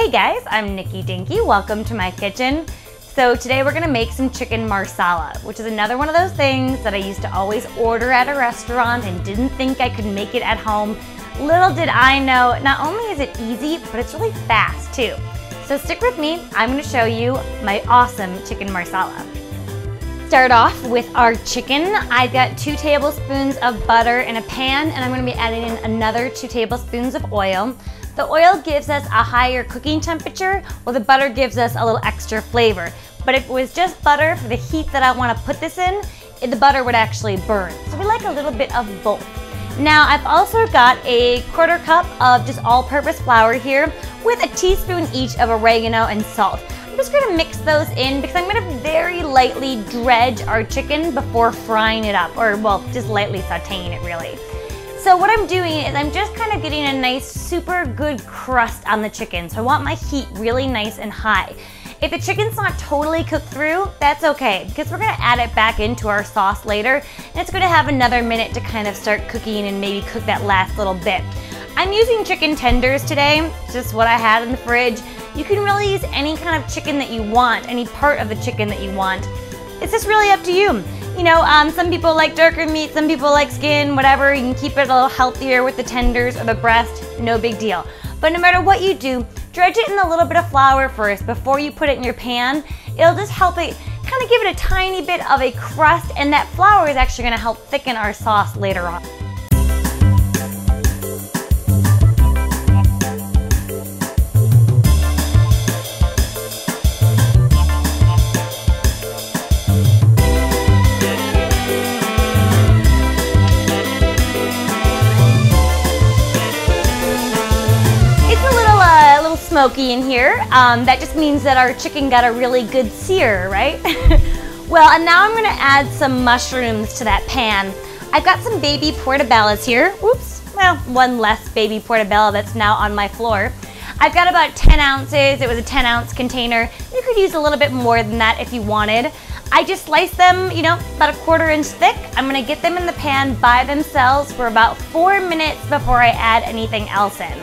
Hey guys, I'm Nikki Dinky. Welcome to my kitchen. So today we're gonna make some chicken marsala, which is another one of those things that I used to always order at a restaurant and didn't think I could make it at home. Little did I know, not only is it easy, but it's really fast too. So stick with me, I'm gonna show you my awesome chicken marsala. Start off with our chicken. I've got 2 tablespoons of butter in a pan, and I'm gonna be adding in another 2 tablespoons of oil. The oil gives us a higher cooking temperature, while the butter gives us a little extra flavor. But if it was just butter for the heat that I want to put this in, the butter would actually burn. So we like a little bit of both. Now I've also got a 1/4 cup of just all-purpose flour here with a teaspoon each of oregano and salt. I'm just gonna mix those in because I'm gonna very lightly dredge our chicken before frying it up, or well, just lightly sauteing it really. So what I'm doing is I'm just kind of getting a nice, super good crust on the chicken. So I want my heat really nice and high. If the chicken's not totally cooked through, that's okay, because we're gonna add it back into our sauce later, and it's gonna have another minute to kind of start cooking and maybe cook that last little bit. I'm using chicken tenders today, just what I had in the fridge. You can really use any kind of chicken that you want, any part of the chicken that you want. It's just really up to you. You know, some people like darker meat, some people like skin, whatever. You can keep it a little healthier with the tenders or the breast, no big deal. But no matter what you do, dredge it in a little bit of flour first before you put it in your pan. It'll just help it, kind of give it a tiny bit of a crust, and that flour is actually gonna help thicken our sauce later on. Smoky in here. That just means that our chicken got a really good sear, right? Well, and now I'm gonna add some mushrooms to that pan. I've got some baby portobellos here. Oops, well, one less baby portobello that's now on my floor. I've got about 10 ounces. It was a 10-ounce container. You could use a little bit more than that if you wanted. I just sliced them, you know, about a 1/4 inch thick. I'm gonna get them in the pan by themselves for about 4 minutes before I add anything else in.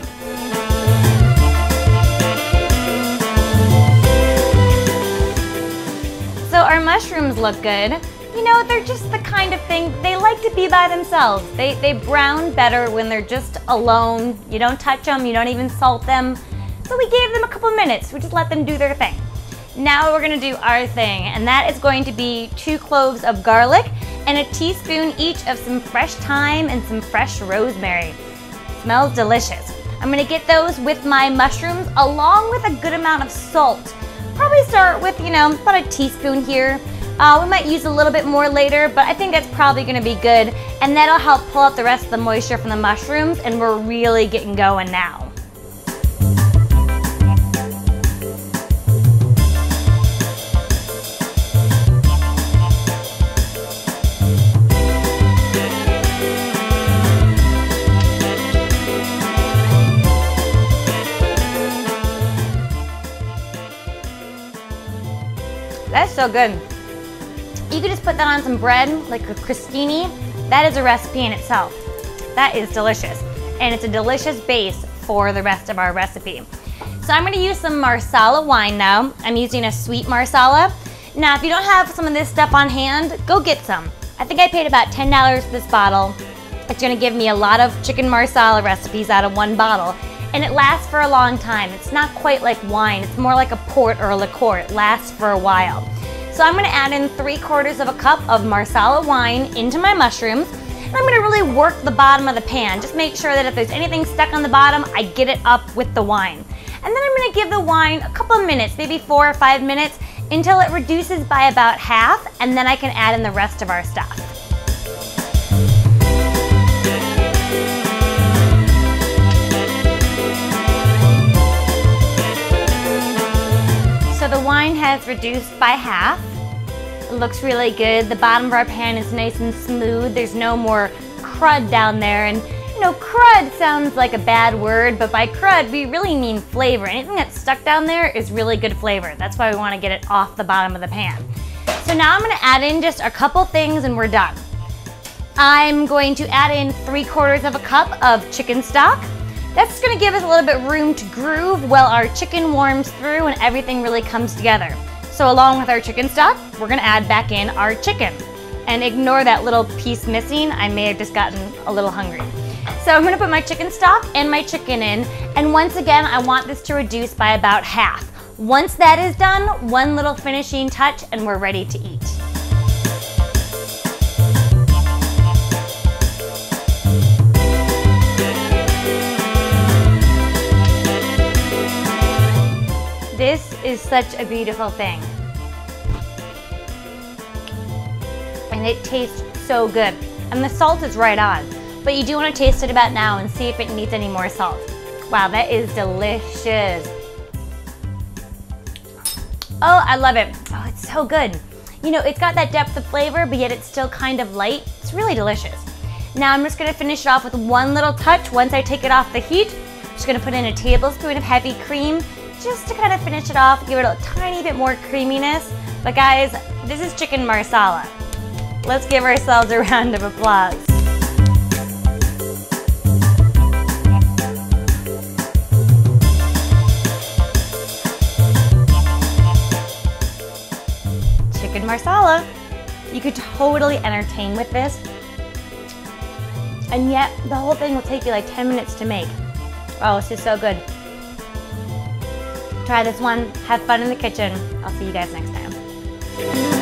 So our mushrooms look good. You know, they're just the kind of thing, they like to be by themselves. They brown better when they're just alone. You don't touch them, you don't even salt them. So we gave them a couple minutes, we just let them do their thing. Now we're gonna do our thing, and that is going to be 2 cloves of garlic and a teaspoon each of some fresh thyme and some fresh rosemary. Smells delicious. I'm gonna get those with my mushrooms along with a good amount of salt. Probably start with, you know, about a teaspoon here. We might use a little bit more later, but I think that's probably gonna be good, and that'll help pull out the rest of the moisture from the mushrooms, and we're really getting going now. That's so good. You could just put that on some bread, like a crostini. That is a recipe in itself. That is delicious. And it's a delicious base for the rest of our recipe. So I'm gonna use some Marsala wine now. I'm using a sweet Marsala. Now, if you don't have some of this stuff on hand, go get some. I think I paid about $10 for this bottle. It's gonna give me a lot of chicken Marsala recipes out of one bottle. And it lasts for a long time. It's not quite like wine. It's more like a port or a liqueur. It lasts for a while. So I'm gonna add in 3/4 of a cup of Marsala wine into my mushrooms. And I'm gonna really work the bottom of the pan. Just make sure that if there's anything stuck on the bottom, I get it up with the wine. And then I'm gonna give the wine a couple of minutes, maybe 4 or 5 minutes, until it reduces by about half, and then I can add in the rest of our stuff. So the wine has reduced by half. It looks really good. The bottom of our pan is nice and smooth. There's no more crud down there. And you know, crud sounds like a bad word, but by crud, we really mean flavor. Anything that's stuck down there is really good flavor. That's why we want to get it off the bottom of the pan. So now I'm going to add in just a couple things and we're done. I'm going to add in 3/4 of a cup of chicken stock. That's gonna give us a little bit room to groove while our chicken warms through and everything really comes together. So along with our chicken stock, we're gonna add back in our chicken. And ignore that little piece missing. I may have just gotten a little hungry. So I'm gonna put my chicken stock and my chicken in, and once again, I want this to reduce by about half. Once that is done, one little finishing touch and we're ready to eat. This is such a beautiful thing. And it tastes so good. And the salt is right on. But you do want to taste it about now and see if it needs any more salt. Wow, that is delicious. Oh, I love it. Oh, it's so good. You know, it's got that depth of flavor, but yet it's still kind of light. It's really delicious. Now I'm just gonna finish it off with one little touch. Once I take it off the heat, I'm just gonna put in a tablespoon of heavy cream just to kind of finish it off, give it a tiny bit more creaminess. But guys, this is chicken marsala. Let's give ourselves a round of applause. Chicken marsala. You could totally entertain with this. And yet, the whole thing will take you like 10 minutes to make. Oh, this is so good. Try this one, have fun in the kitchen. I'll see you guys next time.